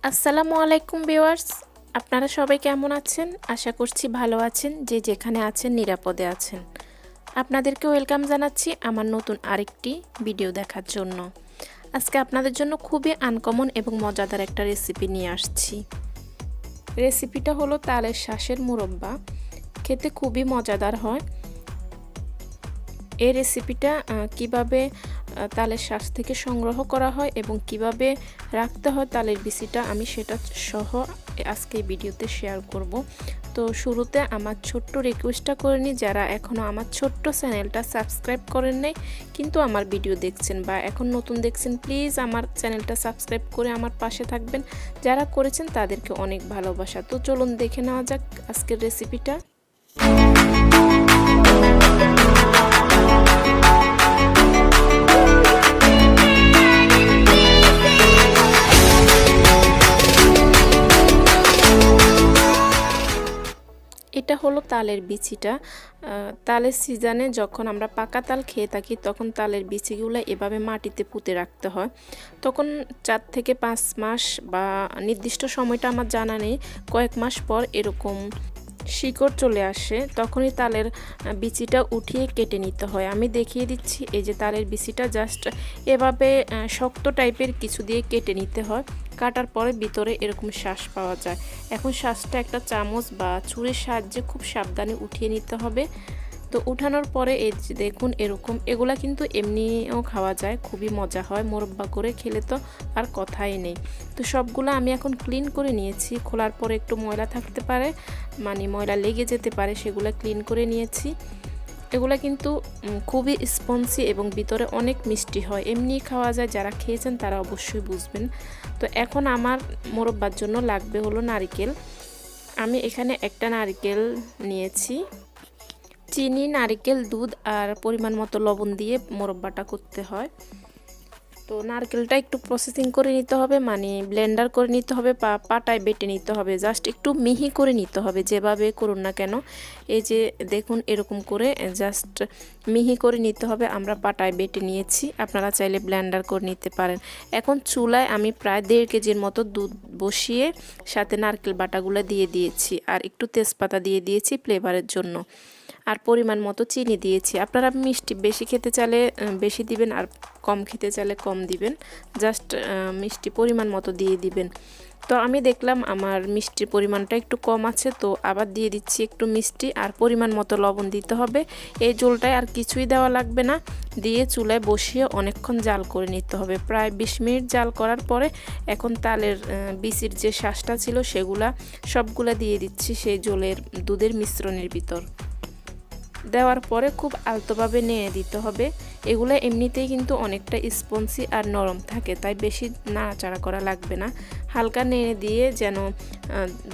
আসসালামু আলাইকুম ভিউয়ার্স, আপনারা সবাই কেমন আছেন? আশা করছি ভালো আছেন, যে যেখানে আছেন নিরাপদে আছেন। আপনাদেরকে ওয়েলকাম জানাচ্ছি আমার নতুন আরেকটি ভিডিও দেখার জন্য। আজকে আপনাদের জন্য খুবই আনকমন এবং মজাদার একটা রেসিপি নিয়ে আসছি। রেসিপিটা হলো তালের শাঁসের মুরব্বা। খেতে খুবই মজাদার হয়। এই রেসিপিটা কিভাবে তালের শাঁস থেকে সংগ্রহ করা হয় এবং কিভাবে রাখতে হয় তালের বিচিটা, আমি সেটা সহ আজকে এই ভিডিওতে শেয়ার করব। তো শুরুতে আমার ছোট্ট রিকোয়েস্টটা করে নিই, যারা এখনও আমার ছোট্ট চ্যানেলটা সাবস্ক্রাইব করেন নাই কিন্তু আমার ভিডিও দেখছেন বা এখন নতুন দেখছেন, প্লিজ আমার চ্যানেলটা সাবস্ক্রাইব করে আমার পাশে থাকবেন। যারা করেছেন তাদেরকে অনেক ভালোবাসা। তো চলুন দেখে নেওয়া যাক আজকের রেসিপিটা। এটা হলো তালের বিচিটা। তালের সিজনে যখন আমরা পাকা তাল খেয়ে থাকি তখন তালের বিচিগুলো এভাবে মাটিতে পুঁতে রাখতে হয়। তখন 4 থেকে 5 মাস বা নির্দিষ্ট সময়টা আমার জানা নেই, কয়েক মাস পর এরকম শিকড় চলে আসে, তখনই তালের বিচিটা উঠিয়ে কেটে নিতে হয়। আমি দেখিয়ে দিচ্ছি, এই যে তালের বিচিটা জাস্ট এভাবে শক্ত টাইপের কিছু দিয়ে কেটে নিতে হয়। কাটার পরে ভিতরে এরকম শ্বাস পাওয়া যায়। এখন শ্বাসটা একটা চামচ বা ছুরির সাহায্যে খুব সাবধানে উঠিয়ে নিতে হবে। তো উঠানোর পরে এই যে দেখুন এরকম, এগুলা কিন্তু এমনিও খাওয়া যায়, খুবই মজা হয়। মোরব্বা করে খেলে তো আর কথাই নেই। তো সবগুলো আমি এখন ক্লিন করে নিয়েছি। খোলার পরে একটু ময়লা থাকতে পারে, মানে ময়লা লেগে যেতে পারে, সেগুলো ক্লিন করে নিয়েছি। এগুলা কিন্তু খুবই স্পঞ্জি এবং ভিতরে অনেক মিষ্টি হয়, এমনি খাওয়া যায়। যারা খেয়েছেন তারা অবশ্যই বুঝবেন। তো এখন আমার মোরব্বার জন্য লাগবে হলো নারকেল। আমি এখানে একটা নারকেল নিয়েছি। চিনি, নারকেল, দুধ আর পরিমাণ মতো লবণ দিয়ে মোরব্বাটা করতে হয়। তো নারকেলটা একটু প্রসেসিং করে নিতে হবে, মানে ব্লেন্ডার করে নিতে হবে বা পাটায় বেটে নিতে হবে। জাস্ট একটু মিহি করে নিতে হবে, যেভাবে করুন না কেন। এই যে দেখুন এরকম করে জাস্ট মিহি করে নিতে হবে। আমরা পাটায় বেটে নিয়েছি, আপনারা চাইলে ব্লেন্ডার করে নিতে পারেন। এখন চুলায় আমি প্রায় 1.5 কেজির মতো দুধ বসিয়ে সাথে নারকেল বাটাগুলো দিয়ে দিয়েছি আর একটু তেজপাতা দিয়ে দিয়েছি ফ্লেভারের জন্য, আর পরিমাণ মতো চিনি দিয়েছি। আপনারা মিষ্টি বেশি খেতে চাইলে বেশি দিবেন আর কম খেতে চাইলে কম দিবেন। জাস্ট মিষ্টি পরিমাণ মতো দিয়ে দিবেন। তো আমি দেখলাম আমার মিষ্টির পরিমাণটা একটু কম আছে, তো আবার দিয়ে দিচ্ছি একটু মিষ্টি আর পরিমাণ মতো লবণ দিতে হবে। এই জলটায় আর কিছুই দেওয়া লাগবে না, দিয়ে চুলায় বসিয়ে অনেকক্ষণ জাল করে নিতে হবে। প্রায় 20 মিনিট জাল করার পরে এখন তালের বিচির যে শ্বাসটা ছিল সেগুলা সবগুলা দিয়ে দিচ্ছি সেই জলের দুধের মিশ্রণের ভিতর। দেওয়ার পরে খুব আলতোভাবে নেড়ে দিতে হবে। এগুলো এমনিতেই কিন্তু অনেকটা স্পঞ্জি আর নরম থাকে, তাই বেশি নাড়াচাড়া করা লাগবে না। হালকা নেড়ে দিয়ে যেন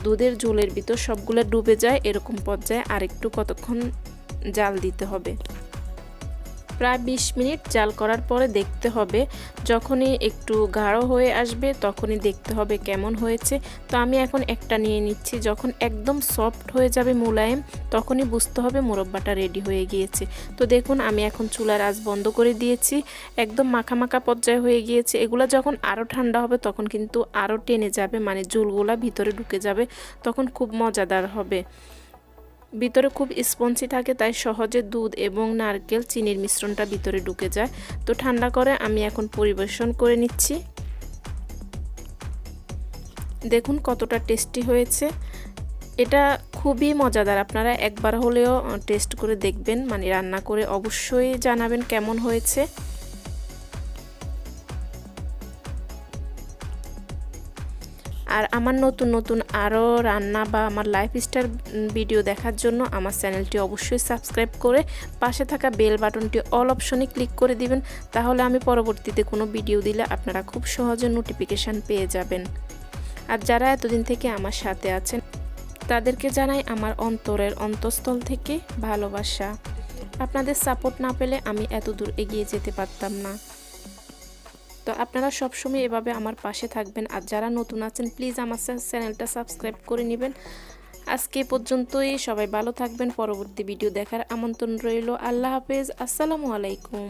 দুধের ঝোলের ভিতর সবগুলো ডুবে যায়, এরকম পর্যায়ে আরেকটু কতক্ষণ জাল দিতে হবে। প্রায় 20 মিনিট জাল করার পরে দেখতে হবে, যখনই একটু গাঢ় হয়ে আসবে তখনই দেখতে হবে কেমন হয়েছে। তো আমি এখন একটা নিয়ে নিচ্ছি। যখন একদম সফট হয়ে যাবে, মোলায়েম, তখনই বুঝতে হবে মোরব্বাটা রেডি হয়ে গিয়েছে। তো দেখুন আমি এখন চুলার আঁচ বন্ধ করে দিয়েছি, একদম মাখা মাখা পর্যায়ে হয়ে গিয়েছে। এগুলো যখন আরও ঠান্ডা হবে তখন কিন্তু আরও টেনে যাবে, মানে ঝোলগুলা ভিতরে ঢুকে যাবে, তখন খুব মজাদার হবে। ভিতরে খুব স্পঞ্জি থাকে, তাই সহজে দুধ এবং নারকেল চিনির মিশ্রণটা ভিতরে ঢুকে যায়। তো ঠান্ডা করে আমি এখন পরিবেশন করে নিচ্ছি। দেখুন কতটা টেস্টি হয়েছে। এটা খুবই মজাদার, আপনারা একবার হলেও টেস্ট করে দেখবেন, মানে রান্না করে অবশ্যই জানাবেন কেমন হয়েছে। আর আমার নতুন নতুন আরও রান্না বা আমার লাইফস্টাইল ভিডিও দেখার জন্য আমার চ্যানেলটি অবশ্যই সাবস্ক্রাইব করে পাশে থাকা বেল বাটনটি অল অপশনে ক্লিক করে দিবেন, তাহলে আমি পরবর্তীতে কোনো ভিডিও দিলে আপনারা খুব সহজে নোটিফিকেশান পেয়ে যাবেন। আর যারা এতদিন থেকে আমার সাথে আছেন তাদেরকে জানাই আমার অন্তরের অন্তঃস্থল থেকে ভালোবাসা। আপনাদের সাপোর্ট না পেলে আমি এত দূর এগিয়ে যেতে পারতাম না। তো আপনারা সবসময় এভাবে আমার পাশে থাকবেন। আর যারা নতুন আছেন প্লিজ আমার চ্যানেলটা সাবস্ক্রাইব করে নেবেন। আজকে পর্যন্তই, সবাই ভালো থাকবেন। পরবর্তী ভিডিও দেখার আমন্ত্রণ রইল। আল্লাহ হাফেজ, আসসালামু আলাইকুম।